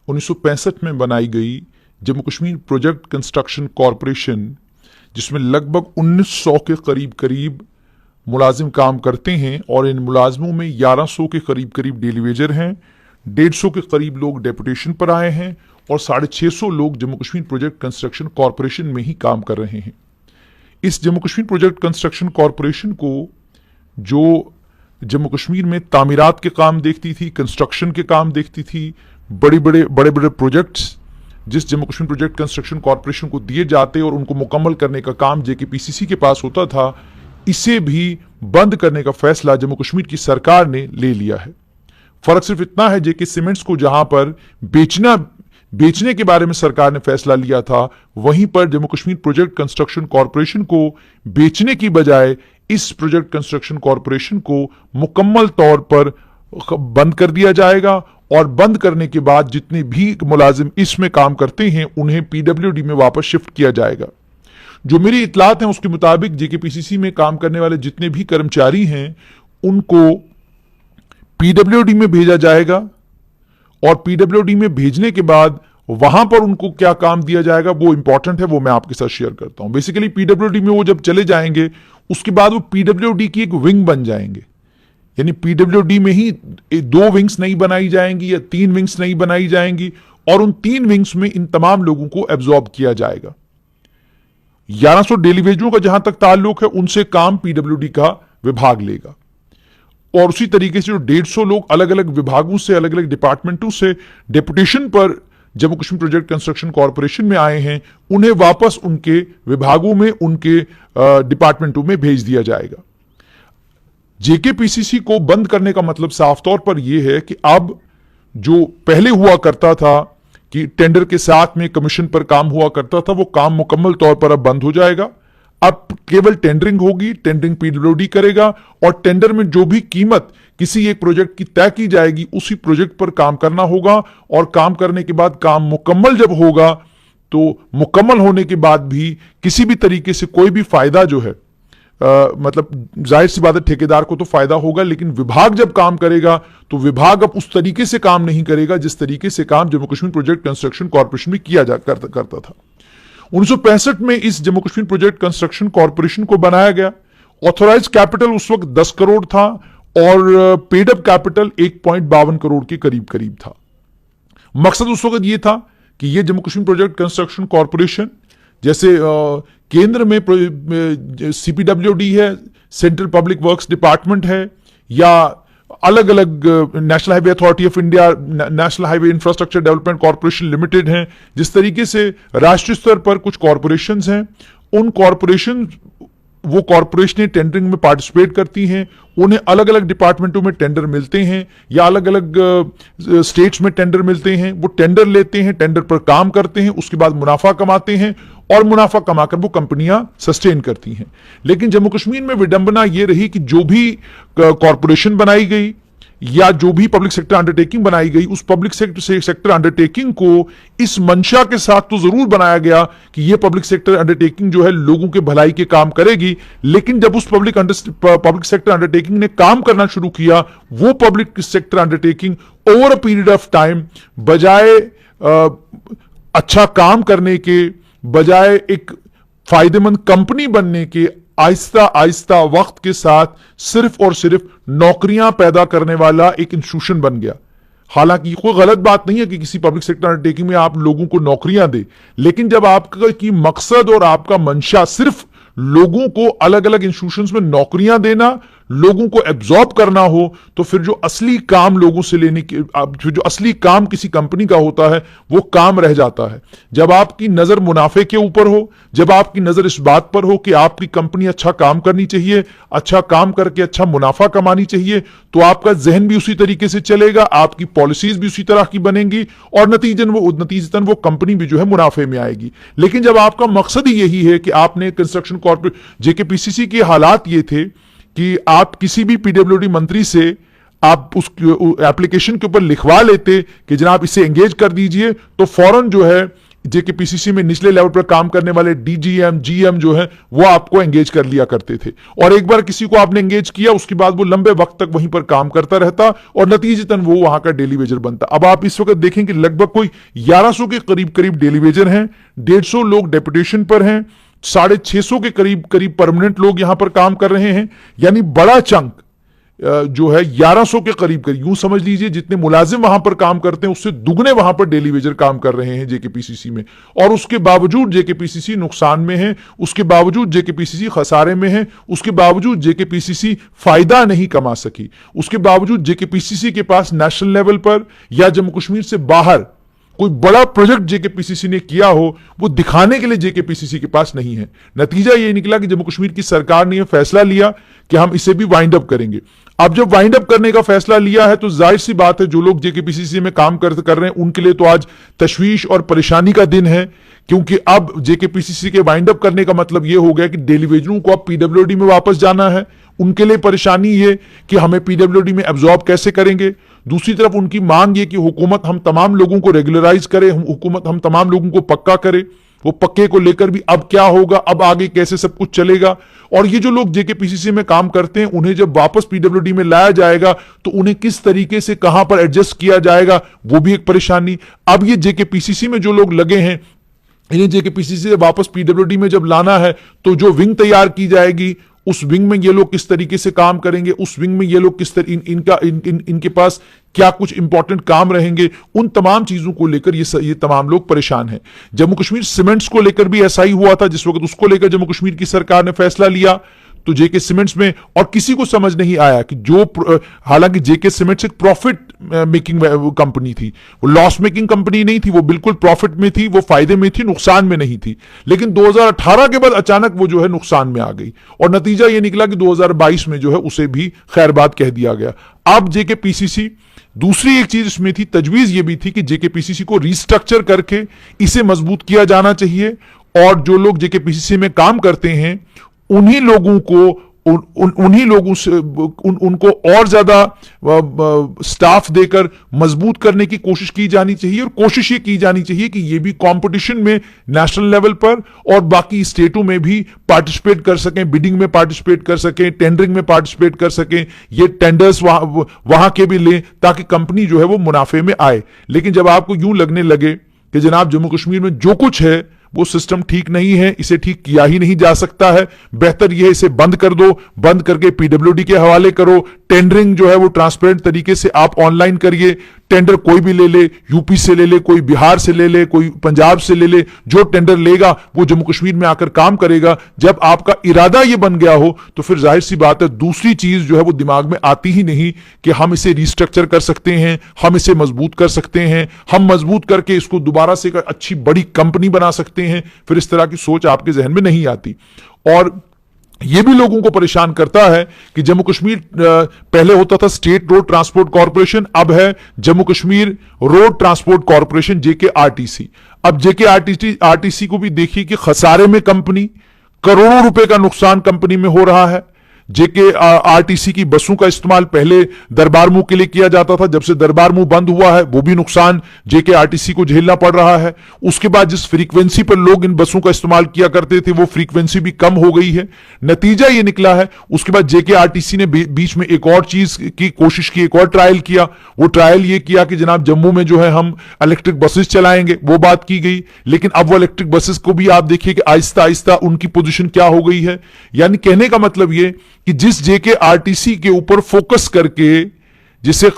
1965 में बनाई गई Jammu Kashmir project construction corporation, जिसमें लगभग 1900 के करीब मुलाजिम काम करते हैं और इन मुलाजमों में 1100 के करीब डेली वेजर हैं, 150 के करीब लोग डेपुटेशन पर आए हैं और 650 लोग Jammu Kashmir project construction corporation में ही काम कर रहे हैं। इस Jammu Kashmir project construction corporation को, जो जम्मू कश्मीर में तामीरात के काम देखती थी, कंस्ट्रक्शन के काम देखती थी, बड़े प्रोजेक्ट्स जिस Jammu Kashmir project construction corporation को दिए जाते और उनको मुकम्मल करने का काम JKPCC के पास होता था, इसे भी बंद करने का फैसला जम्मू कश्मीर की सरकार ने ले लिया है। फर्क सिर्फ इतना है, JK सीमेंट्स को जहां पर बेचने के बारे में सरकार ने फैसला लिया था, वहीं पर Jammu Kashmir project construction corporation को बेचने की बजाय इस प्रोजेक्ट कंस्ट्रक्शन कॉरपोरेशन को मुकम्मल तौर पर बंद कर दिया जाएगा और बंद करने के बाद जितने भी मुलाजिम इसमें काम करते हैं उन्हें PWD में वापस शिफ्ट किया जाएगा। जो मेरी इतलात हैं उसके मुताबिक JKPCC में काम करने वाले जितने भी कर्मचारी हैं उनको PWD में भेजा जाएगा और PWD में भेजने के बाद वहां पर उनको क्या काम दिया जाएगा वो इंपॉर्टेंट है, वो मैं आपके साथ शेयर करता हूं। बेसिकली PWD में वो जब चले जाएंगे उसके बाद वो PWD की एक विंग बन जाएंगे, यानी PWD में ही 2 विंग्स नहीं बनाई जाएंगी या 3 विंग्स नहीं बनाई जाएंगी और उन 3 विंग्स में इन तमाम लोगों को एब्जॉर्ब किया जाएगा। 1100 डेली वेजरों का जहां तक ताल्लुक है उनसे काम PWD का विभाग लेगा और उसी तरीके से जो 150 लोग अलग अलग विभागों से, अलग अलग डिपार्टमेंटों से डेपुटेशन पर Jammu Kashmir project construction corporation में आए हैं, उन्हें वापस उनके विभागों में, उनके डिपार्टमेंटों में भेज दिया जाएगा। JKPCC को बंद करने का मतलब साफ तौर पर यह है कि अब जो पहले हुआ करता था कि टेंडर के साथ में कमीशन पर काम हुआ करता था, वो काम मुकम्मल तौर पर अब बंद हो जाएगा। अब केवल टेंडरिंग होगी, टेंडरिंग PWD करेगा और टेंडर में जो भी कीमत किसी एक प्रोजेक्ट की तय की जाएगी उसी प्रोजेक्ट पर काम करना होगा और काम करने के बाद काम मुकम्मल जब होगा तो मुकम्मल होने के बाद भी किसी भी तरीके से कोई भी फायदा जो है, मतलब जाहिर सी बात है ठेकेदार को तो फायदा होगा, लेकिन विभाग जब काम करेगा तो विभाग अब उस तरीके से काम नहीं करेगा जिस तरीके से काम Jammu Kashmir project construction corporation में किया करता था। 1965 में इस Jammu Kashmir project construction corporation को बनाया गया। ऑथोराइज कैपिटल उस वक्त 10 करोड़ था और पेड अप कैपिटल 1.52 करोड़ के करीब था। मकसद उस वक्त यह था कि यह Jammu Kashmir project construction corporation, जैसे केंद्र में CPWD है, सेंट्रल पब्लिक वर्क्स डिपार्टमेंट है, या अलग अलग national highway authority of India, national highway infrastructure development corporation limited हैं, जिस तरीके से राष्ट्रीय स्तर पर कुछ कॉरपोरेशंस हैं, उन वो कॉरपोरेशनें टेंडरिंग में पार्टिसिपेट करती हैं, उन्हें अलग अलग डिपार्टमेंटों में टेंडर मिलते हैं या अलग अलग स्टेट्स में टेंडर मिलते हैं। वो टेंडर लेते हैं, टेंडर पर काम करते हैं, उसके बाद मुनाफा कमाते हैं और मुनाफा कमाकर वो कंपनियां सस्टेन करती हैं। लेकिन जम्मू कश्मीर में विडंबना ये रही कि जो भी कॉरपोरेशन बनाई गई या जो भी पब्लिक सेक्टर अंडरटेकिंग बनाई गई, उस पब्लिक सेक्टर अंडरटेकिंग को इस मंशा के साथ तो जरूर बनाया गया कि यह पब्लिक सेक्टर अंडरटेकिंग जो है लोगों के भलाई के काम करेगी, लेकिन जब उस पब्लिक सेक्टर अंडरटेकिंग ने काम करना शुरू किया, वो public sector undertaking over a period of time बजाय अच्छा काम करने के, बजाय एक फायदेमंद कंपनी बनने के, आहिस्ता आहिस्ता वक्त के साथ सिर्फ और सिर्फ नौकरियां पैदा करने वाला एक इंस्टीट्यूशन बन गया। हालांकि कोई गलत बात नहीं है कि किसी पब्लिक सेक्टर अंडरटेकिंग में आप लोगों को नौकरियां दे, लेकिन जब आपका की मकसद और आपका मंशा सिर्फ लोगों को अलग अलग इंस्टीट्यूशंस में नौकरियां देना, लोगों को एब्जॉर्ब करना हो, तो फिर जो असली काम लोगों से लेने की, जो असली काम किसी कंपनी का होता है वो काम रह जाता है। जब आपकी नजर मुनाफे के ऊपर हो, जब आपकी नजर इस बात पर हो कि आपकी कंपनी अच्छा काम करनी चाहिए, अच्छा काम करके अच्छा मुनाफा कमानी चाहिए, तो आपका जहन भी उसी तरीके से चलेगा, आपकी पॉलिसीज भी उसी तरह की बनेंगी और नतीजतन वो कंपनी भी जो है मुनाफे में आएगी। लेकिन जब आपका मकसद ही यही है कि आपने कंस्ट्रक्शन कॉर्पोरेशन JKPCC के हालात ये थे कि आप किसी भी PWD मंत्री से आप उस एप्लीकेशन के ऊपर लिखवा लेते कि जनाब इसे एंगेज कर दीजिए, तो फौरन जो है जेकेपीसीसी में निचले लेवल पर काम करने वाले डीजीएम जीएम जो है वो आपको एंगेज कर लिया करते थे, और एक बार किसी को आपने एंगेज किया उसके बाद वो लंबे वक्त तक वहीं पर काम करता रहता और नतीजतन वो वहां का डेली वेजर बनता। अब आप इस वक्त देखें कि लगभग कोई 1100 के करीब करीब डेली वेजर हैं, 150 लोग डेपुटेशन पर हैं, 650 के करीब करीब परमानेंट लोग यहां पर काम कर रहे हैं। यानी बड़ा चंक जो है 1100 के करीब करीब, यूं समझ लीजिए जितने मुलाजिम वहां पर काम करते हैं उससे दुगने वहां पर डेली वेजर काम कर रहे हैं जेकेपीसीसी में। और उसके बावजूद जेकेपीसीसी नुकसान में है, उसके बावजूद जेकेपीसीसी खसारे में है, उसके बावजूद जेकेपीसीसी फायदा नहीं कमा सकी, उसके बावजूद जेकेपीसीसी के पास नेशनल लेवल पर या जम्मू कश्मीर से बाहर कोई बड़ा प्रोजेक्ट जेकेपीसीसी ने किया हो वो दिखाने के लिए जेकेपीसीसी के पास नहीं है। नतीजा ये निकला कि जम्मू कश्मीर की सरकार ने यह फैसला लिया कि हम इसे भी वाइंड अप करेंगे। अब जब वाइंड अप करने का फैसला लिया है तो जाहिर सी बात है जो लोग जेकेपीसीसी में काम कर रहे हैं उनके लिए तो आज तशवीश और परेशानी का दिन है, क्योंकि अब जेकेपीसीसी के वाइंड अप करने का मतलब यह हो गया कि डेली वेजरों को अब पीडब्ल्यूडी में वापस जाना है। उनके लिए परेशानी ये कि हमें पीडब्ल्यूडी में एब्जॉर्ब कैसे करेंगे। दूसरी तरफ उनकी मांग ये कि हुकूमत हम तमाम लोगों को रेगुलराइज करे, हुकूमत हम तमाम लोगों को पक्का करे। वो पक्के को लेकर भी अब क्या होगा, अब आगे कैसे सब कुछ चलेगा। और ये जो लोग जेकेपीसीसी में काम करते हैं उन्हें जब वापस पीडब्ल्यूडी में लाया जाएगा तो उन्हें किस तरीके से कहां पर एडजस्ट किया जाएगा वो भी एक परेशानी। अब ये जेकेपीसीसी में जो लोग लगे हैं इन्हें जेकेपीसीसी से वापस पीडब्ल्यूडी में जब लाना है तो जो विंग तैयार की जाएगी उस विंग में ये लोग किस तरीके से काम करेंगे, उस विंग में ये लोग किस इनके पास क्या कुछ इंपॉर्टेंट काम रहेंगे, उन तमाम चीजों को लेकर ये तमाम लोग परेशान हैं। जम्मू कश्मीर सीमेंट्स को लेकर भी ऐसा ही हुआ था, जिस वक्त उसको लेकर जम्मू कश्मीर की सरकार ने फैसला लिया तो जेके सीमेंट्स में और किसी को समझ नहीं आया कि जो हालांकि जेके सीमेंट्स एक प्रॉफिट मेकिंग कंपनी थी, वो लॉस मेकिंग कंपनी नहीं थी, वो बिल्कुल प्रॉफिट में थी, वो फायदे में थी, नुकसान में नहीं थी। लेकिन 2018 के बाद अचानक वो जो है नुकसान में आ गई और नतीजा ये निकला कि 2022 में जो है उसे भी खैरबाद कह दिया गया। अब जेकेपीसीसी, दूसरी एक चीज इसमें थी, तजवीज ये भी थी कि जेकेपीसीसी को रिस्ट्रक्चर करके इसे मजबूत किया जाना चाहिए और जो लोग जेकेपीसीसी में काम करते हैं उन्हीं लोगों को उन्हीं लोगों से उनको और ज्यादा स्टाफ देकर मजबूत करने की कोशिश की जानी चाहिए। और कोशिश ये की जानी चाहिए कि ये भी कंपटीशन में नेशनल लेवल पर और बाकी स्टेटों में भी पार्टिसिपेट कर सकें, बिडिंग में पार्टिसिपेट कर सकें, टेंडरिंग में पार्टिसिपेट कर सकें, ये टेंडर्स वहां के भी लें ताकि कंपनी जो है वो मुनाफे में आए। लेकिन जब आपको यूं लगने लगे कि जनाब जम्मू कश्मीर में जो कुछ है वो सिस्टम ठीक नहीं है, इसे ठीक किया ही नहीं जा सकता है, बेहतर यह इसे बंद कर दो, बंद करके पीडब्ल्यूडी के हवाले करो, टेंडरिंग जो है वो ट्रांसपेरेंट तरीके से आप ऑनलाइन करिए, टेंडर कोई भी ले ले, यूपी से ले ले, कोई बिहार से ले ले, कोई पंजाब से ले ले, जो टेंडर लेगा वो जम्मू कश्मीर में आकर काम करेगा। जब आपका इरादा ये बन गया हो तो फिर जाहिर सी बात है दूसरी चीज जो है वो दिमाग में आती ही नहीं कि हम इसे रिस्ट्रक्चर कर सकते हैं, हम इसे मजबूत कर सकते हैं, हम मजबूत करके इसको दोबारा से एक अच्छी बड़ी कंपनी बना सकते हैं। फिर इस तरह की सोच आपके जहन में नहीं आती। और यह भी लोगों को परेशान करता है कि जम्मू कश्मीर पहले होता था स्टेट रोड ट्रांसपोर्ट कॉरपोरेशन, अब है Jammu Kashmir road transport corporation JKRTC. अब जेकेआरटीसी को भी देखिए कि खसारे में कंपनी, करोड़ों रुपए का नुकसान कंपनी में हो रहा है। जेकेआरटीसी की बसों का इस्तेमाल पहले दरबार मुंह के लिए किया जाता था, जब से दरबार मुंह बंद हुआ है वो भी नुकसान जेकेआरटीसी को झेलना पड़ रहा है। उसके बाद जिस फ्रीक्वेंसी पर लोग इन बसों का इस्तेमाल किया करते थे वो फ्रीक्वेंसी भी कम हो गई है। नतीजा ये निकला है। उसके बाद जेकेआरटीसी ने बीच में एक और चीज की कोशिश की, एक और ट्रायल किया। वो ट्रायल ये किया कि जनाब जम्मू में जो है हम इलेक्ट्रिक बसेस चलाएंगे, वो बात की गई। लेकिन अब वो इलेक्ट्रिक बसेस को भी आप देखिए कि आहिस्ता आहिस्ता उनकी पोजीशन क्या हो गई है। यानी कहने का मतलब ये कि जिस जेकेआरटीसी के ऊपर फोकस करके जिसे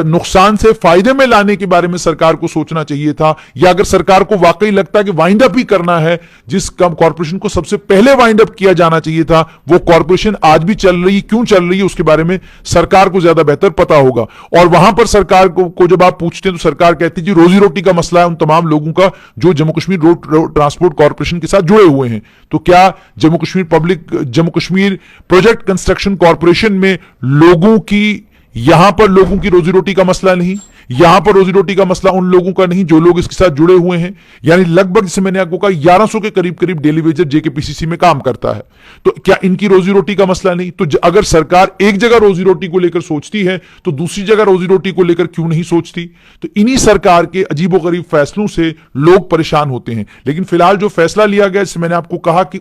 नुकसान से फायदे में लाने के बारे में सरकार को सोचना चाहिए था, या अगर सरकार को वाकई लगता है कि वाइंड अप ही करना है, जिस कॉर्पोरेशन को सबसे पहले वाइंड अप किया जाना चाहिए था वो कॉर्पोरेशन आज भी चल रही, क्यों चल रही है उसके बारे में सरकार को ज्यादा बेहतर पता होगा। और वहां पर सरकार को जब आप पूछते हैं तो सरकार कहती है जी रोजी रोटी का मसला है उन तमाम लोगों का जो Jammu Kashmir road transport corporation के साथ जुड़े हुए हैं। तो क्या Jammu Kashmir project construction corporation में लोगों की रोजी रोटी का मसला नहीं? यहां पर रोजी रोटी का मसला उन लोगों का नहीं जो लोग इसके साथ जुड़े हुए हैं, यानी लगभग जैसे मैंने आपको कहा 1100 के करीब करीब डेली वेजर जेकेपीसीसी में काम करता है। तो क्या इनकी रोजी रोटी का मसला नहीं? तो अगर सरकार एक जगह रोजी रोटी को लेकर सोचती है तो दूसरी जगह रोजी रोटी को लेकर क्यों नहीं सोचती? तो इन्हीं सरकार के अजीबोगरीब फैसलों से लोग परेशान होते हैं। लेकिन फिलहाल जो फैसला लिया गया, जैसे मैंने आपको कहा कि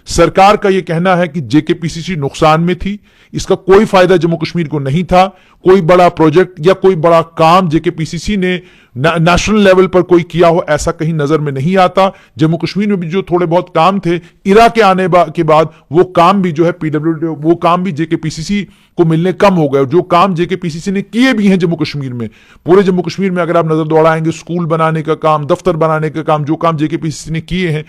सरकार का यह कहना है कि जेकेपीसीसी नुकसान में थी, इसका कोई फायदा जम्मू कश्मीर को नहीं था, कोई बड़ा प्रोजेक्ट या कोई बड़ा काम जेकेपीसीसी ने नेशनल लेवल पर कोई किया हो ऐसा कहीं नजर में नहीं आता। जम्मू कश्मीर में भी जो थोड़े बहुत काम थे इरा के आने के बाद वो काम भी जो है पीडब्ल्यूडी, वो काम भी जेकेपीसीसी को मिलने कम हो गए। जो काम जेकेपीसीसी ने किए भी हैं जम्मू कश्मीर में, पूरे जम्मू कश्मीर में अगर आप नजर दौड़ाएंगे, स्कूल बनाने का काम, दफ्तर बनाने का काम, जो काम जेकेपीसीसी ने किए हैं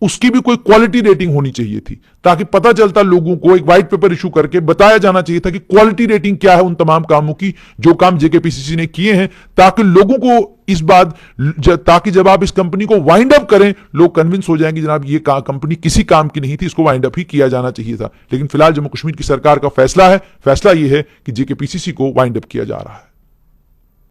उसकी भी कोई क्वालिटी रेटिंग होनी चाहिए थी, ताकि पता चलता लोगों को, एक व्हाइट पेपर इशू करके बताया जाना चाहिए था कि क्वालिटी रेटिंग क्या है उन तमाम कामों की जो काम जेकेपीसीसी ने किए हैं, ताकि लोगों को इस बात, ताकि जब आप इस कंपनी को वाइंड अप करें लोग कन्विंस हो जाएंगे जनाब ये कंपनी किसी काम की नहीं थी, इसको वाइंड अप ही किया जाना चाहिए था। लेकिन फिलहाल जम्मू कश्मीर की सरकार का फैसला है, फैसला यह है कि जेकेपीसीसी को वाइंड अप किया जा रहा है।